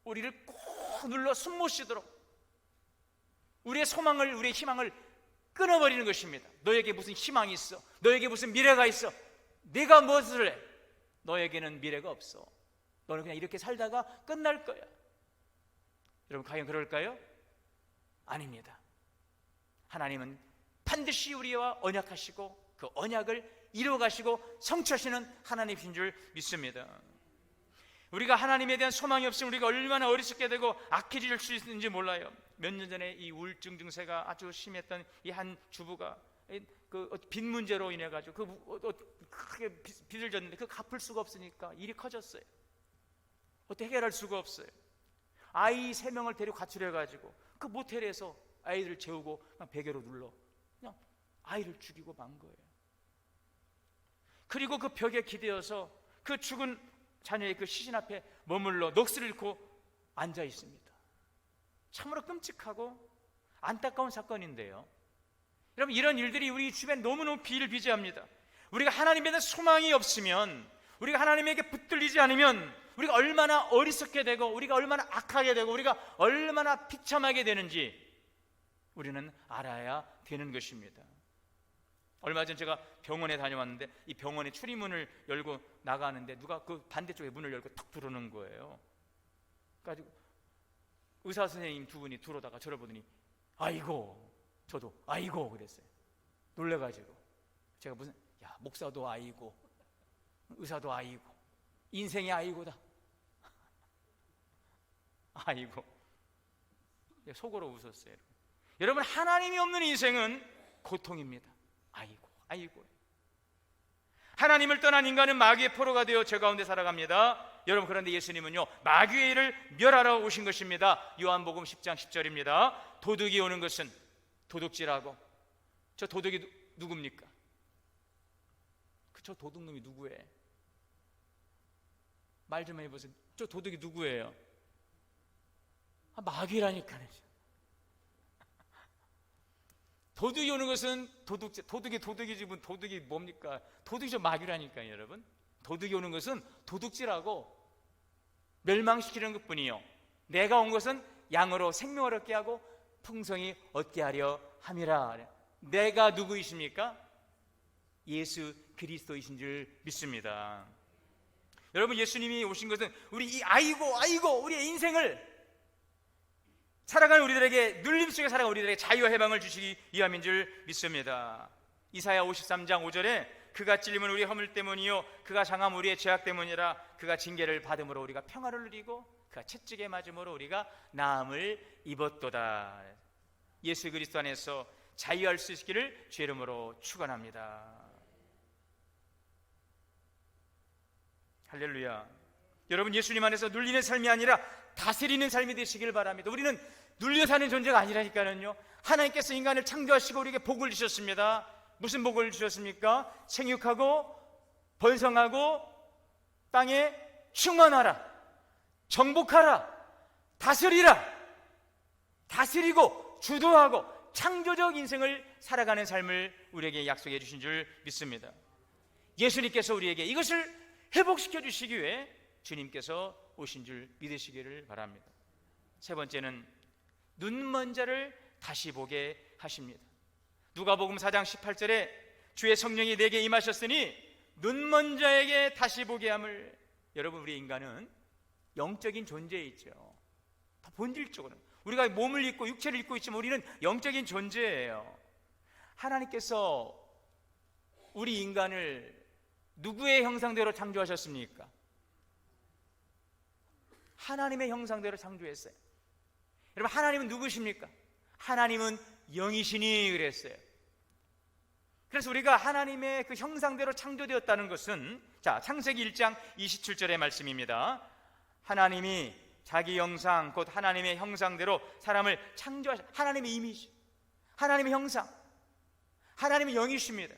우리를 꼭 눌러 숨 못 쉬도록 우리의 소망을, 우리의 희망을 끊어버리는 것입니다. 너에게 무슨 희망이 있어? 너에게 무슨 미래가 있어? 네가 무엇을 해? 너에게는 미래가 없어. 너는 그냥 이렇게 살다가 끝날 거야. 여러분, 과연 그럴까요? 아닙니다. 하나님은 반드시 우리와 언약하시고 그 언약을 이루어가시고 성취하시는 하나님이신 줄 믿습니다. 우리가 하나님에 대한 소망이 없으면 우리가 얼마나 어리석게 되고 악해질 수 있는지 몰라요. 몇 년 전에 이 우울증 증세가 아주 심했던 이 한 주부가 그 빚 문제로 인해 가지고 크게 빚을 졌는데 그 갚을 수가 없으니까 일이 커졌어요. 어떻게 해결할 수가 없어요. 아이 3명을 데리고 가출해 가지고 그 모텔에서 아이들을 재우고 그냥 베개로 눌러 그냥 아이를 죽이고 만 거예요. 그리고 그 벽에 기대어서 그 죽은 자녀의 그 시신 앞에 머물러 넋을 잃고 앉아 있습니다. 참으로 끔찍하고 안타까운 사건인데요. 여러분, 이런 일들이 우리 주변에 너무너무 비일비재합니다. 우리가 하나님에 대한 소망이 없으면, 우리가 하나님에게 붙들리지 않으면 우리가 얼마나 어리석게 되고 우리가 얼마나 악하게 되고 우리가 얼마나 비참하게 되는지 우리는 알아야 되는 것입니다. 얼마 전 제가 병원에 다녀왔는데 이 병원의 출입문을 열고 나가는데 누가 그 반대쪽에 문을 열고 탁 들어오는 거예요. 그래가지고 의사 선생님 2분이 들어오다가 저를 보더니 아이고, 저도 아이고 그랬어요. 놀래가지고 제가 무슨 목사도 아이고 의사도 아이고 인생이 아이고다. 아이고. 속으로 웃었어요. 여러분, 하나님이 없는 인생은 고통입니다. 아이고. 하나님을 떠난 인간은 마귀의 포로가 되어 죄 가운데 살아갑니다. 여러분, 그런데 예수님은요 마귀의 일을 멸하러 오신 것입니다. 요한복음 10장 10절입니다. 도둑이 오는 것은 도둑질하고. 저 도둑이 누굽니까? 저 도둑놈이 누구예요? 말 좀 해보세요. 저 도둑이 누구예요? 마귀라니까요. 도둑이 오는 것은 도둑이지 뭐 도둑이 뭡니까? 도둑이 저 마귀라니까요, 여러분. 도둑이 오는 것은 도둑질하고 멸망시키는 것뿐이요. 내가 온 것은 양으로 생명을 얻게 하고 풍성히 얻게 하려 함이라. 내가 누구이십니까? 예수 그리스도이신 줄 믿습니다. 여러분, 예수님이 오신 것은 우리 이 아이고 우리의 인생을 살아가는 우리들에게, 눌림 속에 살아가는 우리들에게 자유와 해방을 주시기 위함인 줄 믿습니다. 이사야 53장 5절에 그가 찔림은 우리의 허물 때문이요 그가 상함 우리의 죄악 때문이라. 그가 징계를 받음으로 우리가 평화를 누리고 그가 채찍에 맞음으로 우리가 나음을 입었도다. 예수 그리스도 안에서 자유할 수 있기를 주의 이름으로 축원합니다. 할렐루야. 여러분, 예수님 안에서 눌리는 삶이 아니라 다스리는 삶이 되시길 바랍니다. 우리는 눌려 사는 존재가 아니라니까요. 하나님께서 인간을 창조하시고 우리에게 복을 주셨습니다. 무슨 복을 주셨습니까? 생육하고 번성하고 땅에 충만하라, 정복하라, 다스리고 주도하고 창조적 인생을 살아가는 삶을 우리에게 약속해 주신 줄 믿습니다. 예수님께서 우리에게 이것을 회복시켜 주시기 위해 주님께서 오신 줄 믿으시기를 바랍니다. 세 번째는 눈먼 자를 다시 보게 하십니다. 누가복음 4장 18절에 주의 성령이 내게 임하셨으니 눈먼 자에게 다시 보게 함을. 여러분, 우리 인간은 영적인 존재이죠. 본질적으로는 우리가 몸을 입고 육체를 입고 있지만 우리는 영적인 존재예요. 하나님께서 우리 인간을 누구의 형상대로 창조하셨습니까? 하나님의 형상대로 창조했어요. 여러분, 하나님은 누구십니까? 하나님은 영이시니 그랬어요. 그래서 우리가 하나님의 그 형상대로 창조되었다는 것은, 자, 창세기 1장 27절의 말씀입니다. 하나님이 자기 형상, 곧 하나님의 형상대로 사람을 창조하셨. 하나님의 이미지, 하나님의 형상, 하나님의 영이십니다.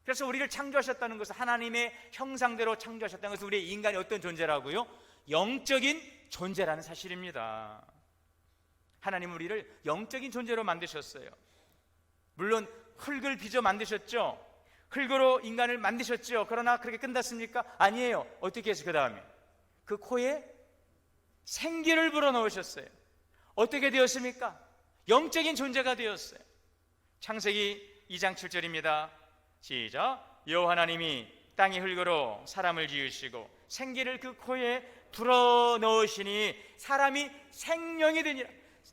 그래서 우리를 창조하셨다는 것은 하나님의 형상대로 창조하셨다는 것은 우리 인간이 어떤 존재라고요? 영적인 존재라는 사실입니다. 하나님은 우리를 영적인 존재로 만드셨어요. 물론 흙을 빚어 만드셨죠. 흙으로 인간을 만드셨죠. 그러나 그렇게 끝났습니까? 아니에요. 어떻게 해서 그 다음에 그 코에 생기를 불어넣으셨어요. 어떻게 되었습니까? 영적인 존재가 되었어요. 창세기 2장 7절입니다. 시작. 여호와 하나님이 땅의 흙으로 사람을 지으시고 생기를 그 코에 불어넣으시니 사람이 생명이 되니라.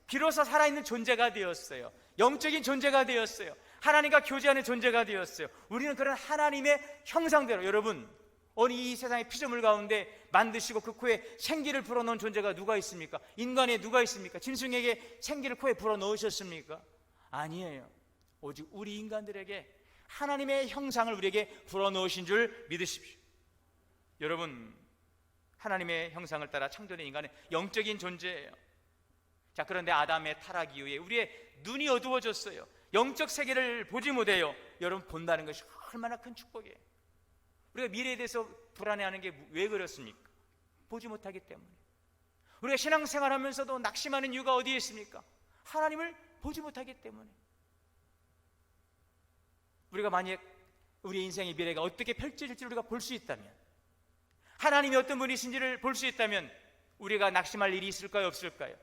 비로소 살아있는 존재가 되었어요. 영적인 존재가 되었어요. 하나님과 교제하는 존재가 되었어요. 우리는 그런 하나님의 형상대로, 여러분, 어느 이 세상의 피조물 가운데 만드시고 그 코에 생기를 불어넣은 존재가 누가 있습니까? 인간에 누가 있습니까? 짐승에게 생기를 코에 불어넣으셨습니까? 아니에요. 오직 우리 인간들에게 하나님의 형상을 우리에게 불어넣으신 줄 믿으십시오. 여러분, 하나님의 형상을 따라 창조된 인간은 영적인 존재예요. 자, 그런데 아담의 타락 이후에 우리의 눈이 어두워졌어요. 영적 세계를 보지 못해요. 여러분, 본다는 것이 얼마나 큰 축복이에요. 우리가 미래에 대해서 불안해하는 게 왜 그렇습니까? 보지 못하기 때문에. 우리가 신앙생활하면서도 낙심하는 이유가 어디에 있습니까? 하나님을 보지 못하기 때문에. 우리가 만약 우리 인생의 미래가 어떻게 펼쳐질지 우리가 볼 수 있다면, 하나님이 어떤 분이신지를 볼 수 있다면 우리가 낙심할 일이 있을까요? 없을까요?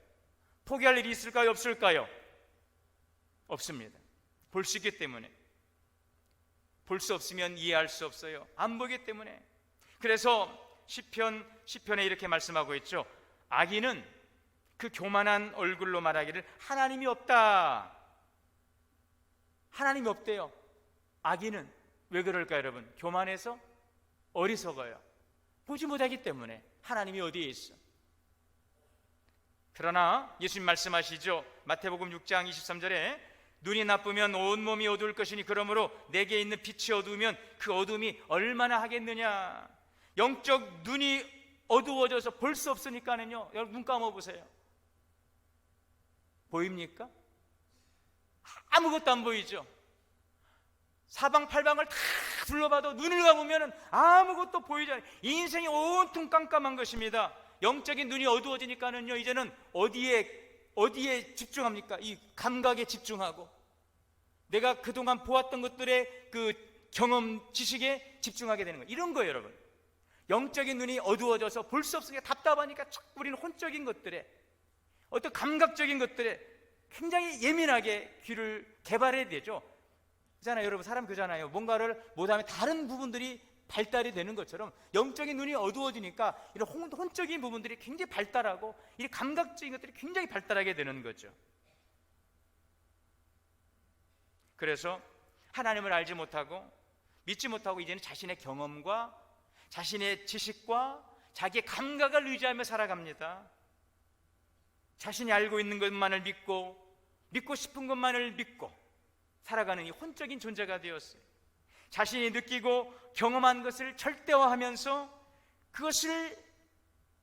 포기할 일이 있을까요? 없을까요? 없습니다. 볼 수 있기 때문에. 볼 수 없으면 이해할 수 없어요. 안 보기 때문에. 그래서 시편에 이렇게 말씀하고 있죠. 악인은 그 교만한 얼굴로 말하기를 하나님이 없다. 하나님이 없대요. 악인은 왜 그럴까요, 여러분? 교만해서? 어리석어요. 보지 못하기 때문에. 하나님이 어디에 있어? 그러나 예수님 말씀하시죠. 마태복음 6장 23절에 눈이 나쁘면 온몸이 어두울 것이니 그러므로 내게 있는 빛이 어두우면 그 어둠이 얼마나 하겠느냐. 영적 눈이 어두워져서 볼 수 없으니까는요, 여러분 눈 감아보세요. 보입니까? 아무것도 안 보이죠. 사방팔방을 다 둘러봐도 눈을 감으면 아무것도 보이지 않아요. 인생이 온통 깜깜한 것입니다. 영적인 눈이 어두워지니까는요, 이제는 어디에 집중합니까? 이 감각에 집중하고 내가 그동안 보았던 것들의 그 경험, 지식에 집중하게 되는 거예요. 이런 거예요, 여러분. 영적인 눈이 어두워져서 볼 수 없으니까 답답하니까 자꾸 우리는 혼적인 것들에, 어떤 감각적인 것들에 굉장히 예민하게 귀를 개발해야 되죠. 그잖아요, 여러분. 사람 그잖아요. 뭔가를 못하면 다른 부분들이 발달이 되는 것처럼 영적인 눈이 어두워지니까 이런 혼적인 부분들이 굉장히 발달하고 이 감각적인 것들이 굉장히 발달하게 되는 거죠. 그래서 하나님을 알지 못하고 믿지 못하고 이제는 자신의 경험과 자신의 지식과 자기의 감각을 의지하며 살아갑니다. 자신이 알고 있는 것만을 믿고 싶은 것만을 믿고 살아가는 이 혼적인 존재가 되었어요. 자신이 느끼고 경험한 것을 절대화하면서 그것을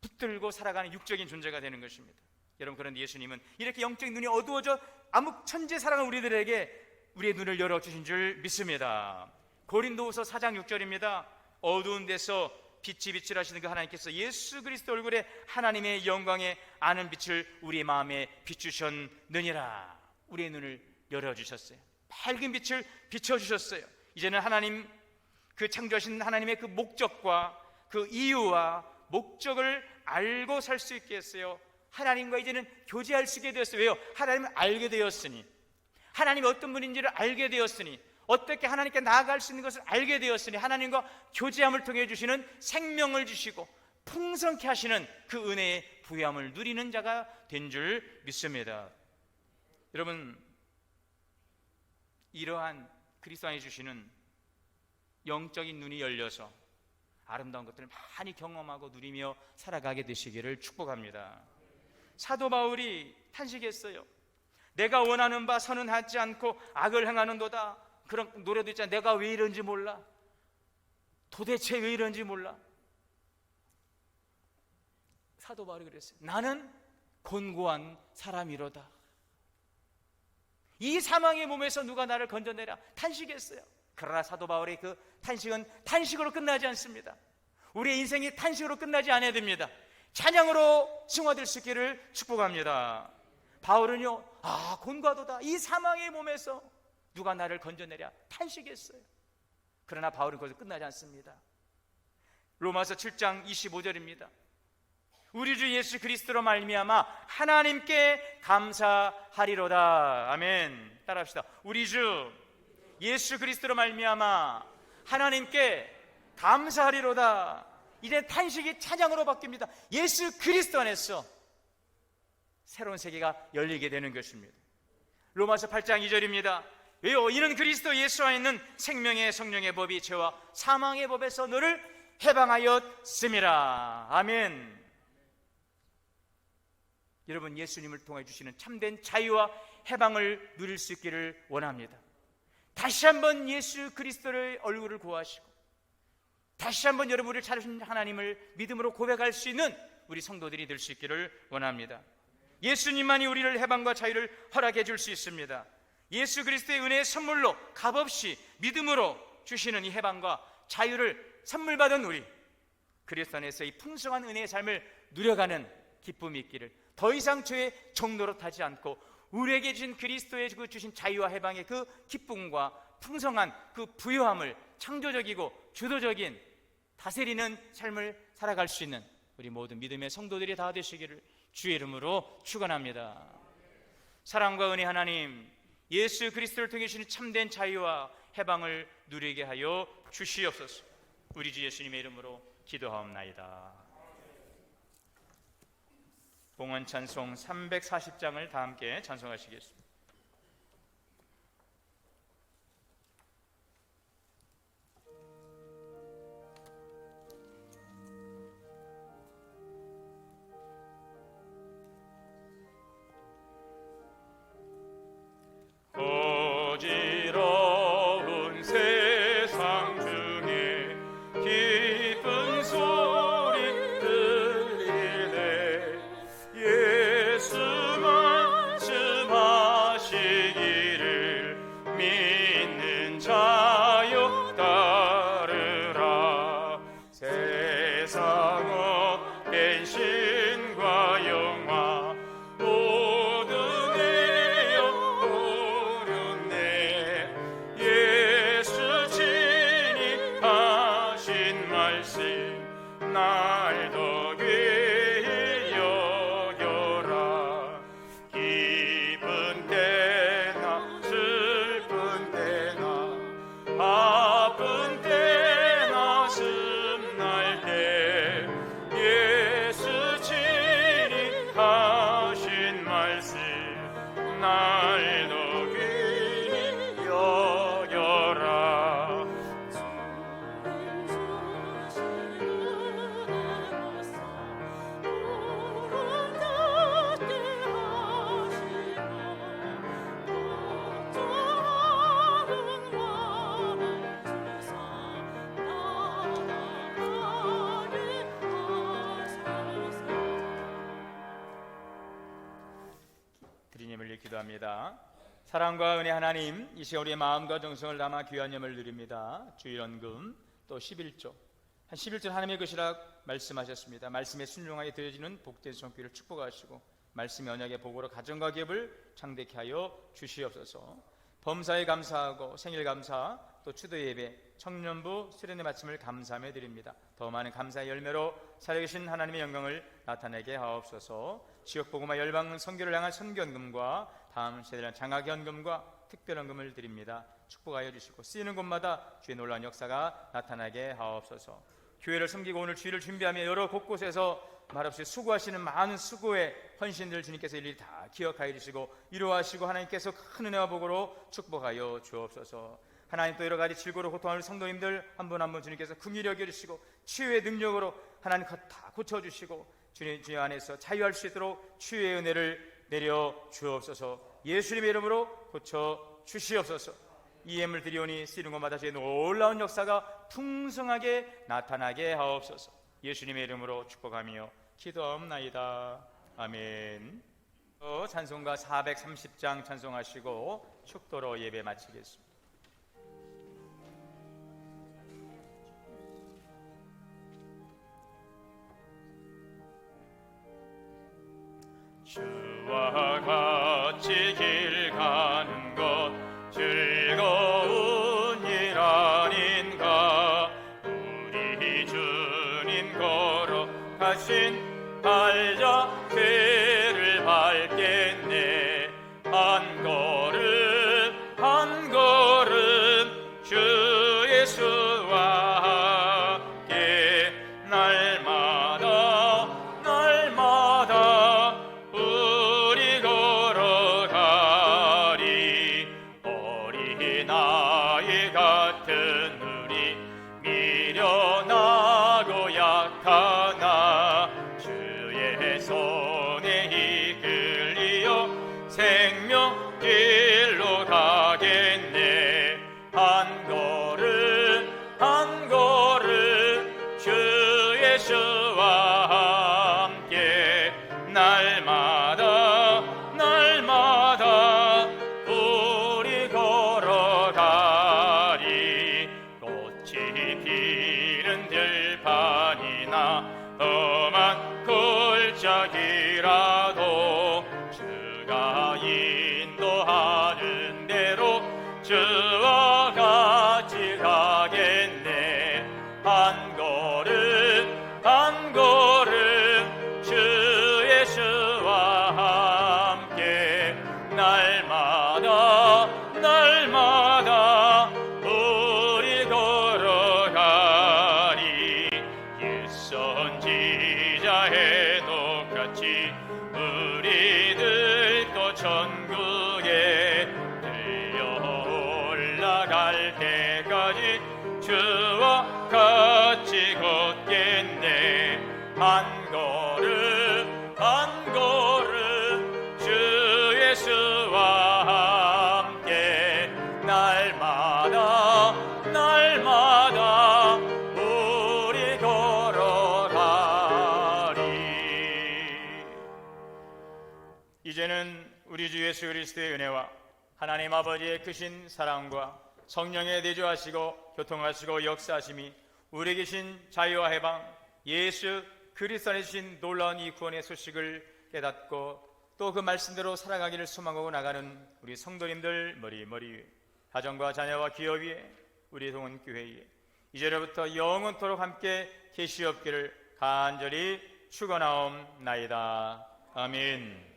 붙들고 살아가는 육적인 존재가 되는 것입니다. 여러분, 그런데 예수님은 이렇게 영적인 눈이 어두워져 암흑 천지 살아가는 우리들에게 우리의 눈을 열어주신 줄 믿습니다. 고린도후서 4장 6절입니다. 어두운 데서 빛이 비출하시는 그 하나님께서 예수 그리스도 얼굴에 하나님의 영광에 아는 빛을 우리 마음에 비추셨느니라. 우리의 눈을 열어주셨어요. 밝은 빛을 비춰주셨어요. 이제는 하나님, 그 창조하신 하나님의 그 목적과 그 이유와 목적을 알고 살 수 있게 했어요. 하나님과 이제는 교제할 수 있게 되었어요. 왜요? 하나님을 알게 되었으니, 하나님이 어떤 분인지를 알게 되었으니, 어떻게 하나님께 나아갈 수 있는 것을 알게 되었으니, 하나님과 교제함을 통해 주시는 생명을 주시고 풍성케 하시는 그 은혜의 부여함을 누리는 자가 된 줄 믿습니다. 여러분, 이러한 그리스도 안에 주시는 영적인 눈이 열려서 아름다운 것들을 많이 경험하고 누리며 살아가게 되시기를 축복합니다. 사도 바울이 탄식했어요. 내가 원하는 바 선은 하지 않고 악을 행하는도다. 그런 노래도 있잖아요. 내가 왜 이런지 몰라. 도대체 왜 이런지 몰라. 사도 바울이 그랬어요. 나는 곤고한 사람이로다. 이 사망의 몸에서 누가 나를 건져내라. 탄식했어요. 그러나 사도 바울의 그 탄식은 탄식으로 끝나지 않습니다. 우리의 인생이 탄식으로 끝나지 않아야 됩니다. 찬양으로 승화될 수 있기를 축복합니다. 바울은요, 곤고하도다. 이 사망의 몸에서 누가 나를 건져내랴. 탄식했어요. 그러나 바울은 거기서 끝나지 않습니다. 로마서 7장 25절입니다. 우리 주 예수 그리스도로 말미암아 하나님께 감사하리로다. 아멘. 따라합시다. 우리 주 예수 그리스도로 말미암아 하나님께 감사하리로다. 이제 탄식이 찬양으로 바뀝니다. 예수 그리스도 안에서 새로운 세계가 열리게 되는 것입니다. 로마서 8장 2절입니다. 왜요? 이는 그리스도 예수 안에 있는 생명의 성령의 법이 죄와 사망의 법에서 너를 해방하였음이라. 아멘. 여러분, 예수님을 통해 주시는 참된 자유와 해방을 누릴 수 있기를 원합니다. 다시 한번 예수 그리스도의 얼굴을 구하시고 다시 한번 여러분을 찾으신 하나님을 믿음으로 고백할 수 있는 우리 성도들이 될 수 있기를 원합니다. 예수님만이 우리를 해방과 자유를 허락해 줄 수 있습니다. 예수 그리스도의 은혜의 선물로 값없이 믿음으로 주시는 이 해방과 자유를 선물 받은 우리, 그리스도 안에서 이 풍성한 은혜의 삶을 누려가는 기쁨이 있기를, 더 이상 죄의 종로로 타지 않고 우리에게 주신 그리스도의 주신 자유와 해방의 그 기쁨과 풍성한 그 부요함을 창조적이고 주도적인 다스리는 삶을 살아갈 수 있는 우리 모든 믿음의 성도들이 다 되시기를 주의 이름으로 축원합니다. 사랑과 은혜 하나님, 예수 그리스도를 통해 주시는 참된 자유와 해방을 누리게 하여 주시옵소서. 우리 주 예수님의 이름으로 기도하옵나이다. 봉헌 찬송 340장을 다 함께 찬송하시겠습니다. 어지러운 세상 중에 기쁜 소리 들리네. 예수 말씀하시기를 믿는 자여 따르라. 세상 업된 신과 영화 모두 내어 오렸네. 예수 친히 하신 말씀 날 더 귀히 여겨라. 기쁜 때나 슬픈 때나 아픈 때나 숨날 때 예수 친히 하신 말씀 날 더 귀히 여겨라. 주님을 위해 기도합니다. 사랑과 은혜 하나님, 이 시간 우리의 마음과 정성을 담아 귀한 예물을 드립니다. 주일헌금 또 11조, 한 11조 하나님의 것이라 말씀하셨습니다. 말씀에 순종하게 드려지는 복된 손길을 축복하시고 말씀의 언약의 복으로 가정과 기업을 창대케 하여 주시옵소서. 범사에 감사하고 생일 감사 또 추도 예배 청년부 수련회 마침을 감사하며 드립니다. 더 많은 감사의 열매로 살아계신 하나님의 영광을 나타내게 하옵소서. 지역복음화 열방 선교를 향한 선교헌금과 다음 세대를 장학연금과 특별헌금을 드립니다. 축복하여 주시고 쓰이는 곳마다 주의 놀라운 역사가 나타나게 하옵소서. 교회를 섬기고 오늘 주일을 준비하며 여러 곳곳에서 말없이 수고하시는 많은 수고의 헌신들 주님께서 일일이 다 기억하여 주시고 이루하시고 하나님께서 큰 은혜와 복으로 축복하여 주옵소서. 하나님 또 여러 가지 질고로 고통하는 성도님들 한 분 한 분 주님께서 긍휼히 여겨주시고 치유의 능력으로 하나님 다 고쳐주시고 주님 안에서 자유할 수 있도록 치유의 은혜를 내려 주옵소서. 예수님의 이름으로 고쳐 주시옵소서. 이 예물 드리오니 쓰이는 곳마다 주의 놀라운 역사가 풍성하게 나타나게 하옵소서. 예수님의 이름으로 축복하며 기도하옵나이다. 아멘. 찬송가 430장 찬송하시고 축도로 예배 마치겠습니다. 주와 같이 길 가는 것 즐거운 일 아닌가. 우리 주님 걸어가신 발자 죄를 밟겠네. 한 걸음 한 걸음 주 예수와 함께 날마다 날마다 우리 걸어가 날마다 날마다 우리 걸어가리. 꽃이 피는 들판이나 험한 골짜기라도 주가 인도하는 대로 주와 같이 가겠네. 한 걸음 한 걸음 주 예수와 함께 날마다 날마다 우리 걸어가리. 일선지자의 똑같이 우리들도 천국에 들려 올라갈 때까지 주와 같이 걷겠네. 한 걸음 한 걸음 주 예수와 함께 날마다 날마다 우리 걸어가리. 이제는 우리 주 예수 그리스도의 은혜와 하나님 아버지의 크신 사랑과 성령의 내주하시고 교통하시고 역사하심이 우리 계신 자유와 해방 예수 그리스도 안에 주신 놀라운 이 구원의 소식을 깨닫고 또 그 말씀대로 살아가기를 소망하고 나가는 우리 성도님들 머리 위에, 가정과 자녀와 기업 위에, 우리 동원교회 위에 이제로부터 영원토록 함께 계시옵기를 간절히 축원하옵나이다. 아멘.